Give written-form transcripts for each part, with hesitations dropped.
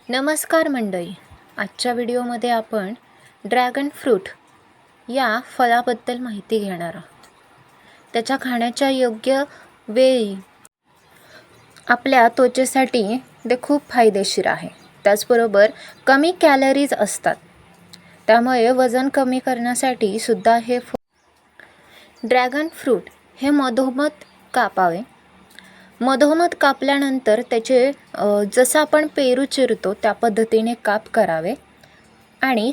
नमस्कार मंडळी, आजच्या व्हिडिओमध्ये आपण ड्रॅगन फ्रूट या फळाबद्दल माहिती घेणार आहोत. त्याच्या खाण्याच्या योग्य वेळी आपल्या त्वचेसाठी ते खूप फायदेशीर आहे. त्याचबरोबर कमी कॅलरीज असतात, त्यामुळे वजन कमी करण्यासाठी सुद्धा हे ड्रॅगन फ्रूट हे मधोमध कापावे. मधोमध कापल्यानंतर त्याचे जसं आपण पेरू चिरतो त्या पद्धतीने काप करावे आणि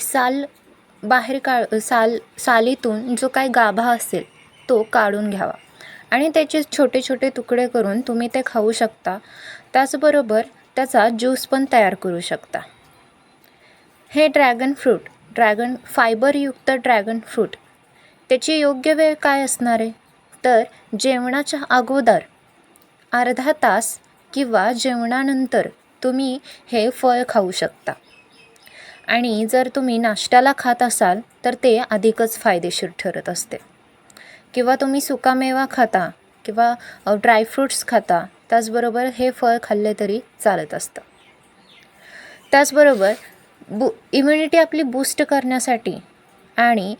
सालीतून जो काही गाभा असेल तो काढून घ्यावा आणि त्याचे छोटे छोटे तुकडे करून तुम्ही ते खाऊ शकता. त्याचबरोबर त्याचा ज्यूस पण तयार करू शकता. हे फायबरयुक्त ड्रॅगन फ्रूट त्याची योग्य वेळ काय असणार आहे, तर जेवणाच्या अगोदर अर्धा तास किंवा जेवणानंतर तुम्ही हे फळ खाऊ शकता. आणि जर तुम्ही नाश्त्याला खात असाल तर ते अधिकच फायदेशीर ठरत असते. किंवा तुम्ही सुकामेवा खाता किंवा ड्रायफ्रूट्स खाता, त्याचबरोबर हे फळ खाल्ले तरी चालत असतं. त्याचबरोबर इम्युनिटी आपली बूस्ट करण्यासाठी आणि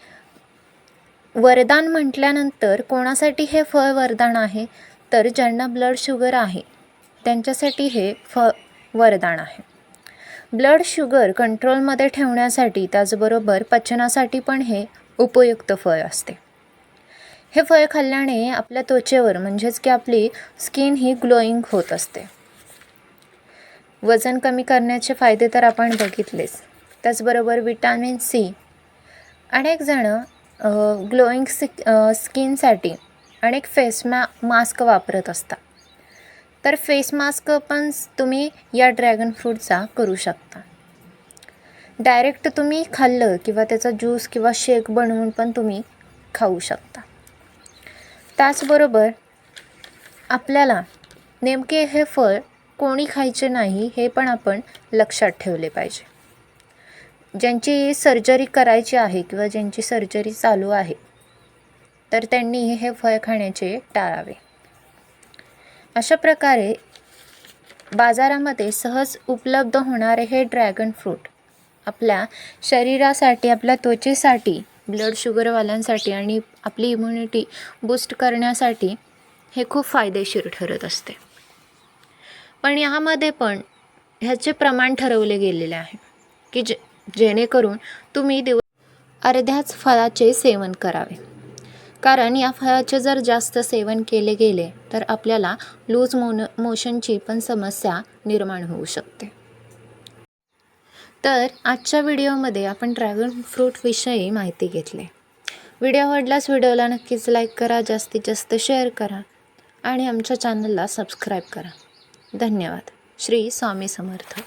वरदान म्हटल्यानंतर कोणासाठी हे फळ वरदान आहे, तर ज्यांना ब्लड शुगर आहे त्यांच्यासाठी हे वरदान आहे. ब्लड शुगर कंट्रोलमध्ये ठेवण्यासाठी त्याचबरोबर पचनासाठी पण हे उपयुक्त फळ असते. हे फळ खाल्ल्याने आपल्या त्वचेवर म्हणजेच की आपली स्किन ही ग्लोईंग होत असते. वजन कमी करण्याचे फायदे तर आपण बघितलेच. त्याचबरोबर विटॅमिन सी. अनेक जणं ग्लोईंग स्किनसाठी अनेक फेस मास्क वापरत असतात, तर फेस मास्क पण तुम्ही या ड्रॅगन फ्रूटचा करू शकता. डायरेक्ट तुम्ही खाल्लं किंवा त्याचा ज्यूस किंवा शेक बनवून पण तुम्ही खाऊ शकता. त्याचबरोबर आपल्याला नेमके हे फळ कोणी खायचे नाही हे पण आपण लक्षात ठेवले पाहिजे. ज्यांची सर्जरी करायची आहे किंवा ज्यांची सर्जरी चालू आहे तर त्यांनी हे फळ खाण्याचे टाळावे. अशा प्रकारे बाजारामध्ये सहज उपलब्ध होणारे हे ड्रॅगन फ्रूट आपल्या शरीरासाठी, आपल्या त्वचेसाठी, ब्लड शुगरवाल्यांसाठी आणि आपली इम्युनिटी बूस्ट करण्यासाठी हे खूप फायदेशीर ठरत असते. पण यामध्ये पण ह्याचे प्रमाण ठरवले गेलेले आहे की जेणेकरून तुम्ही अर्ध्याच फळाचे सेवन करावे. कारण या फळाचे जर जास्त सेवन केले गेले तर आपल्याला लूज मोशनची पण समस्या निर्माण होऊ शकते. तर आजच्या व्हिडिओमध्ये आपण ड्रॅगन फ्रूटविषयी माहिती घेतली. व्हिडिओ आवडल्यास व्हिडिओला नक्कीच लाईक करा, जास्तीत जास्त शेअर करा आणि आमच्या चॅनलला सबस्क्राईब करा. धन्यवाद. श्री स्वामी समर्थ.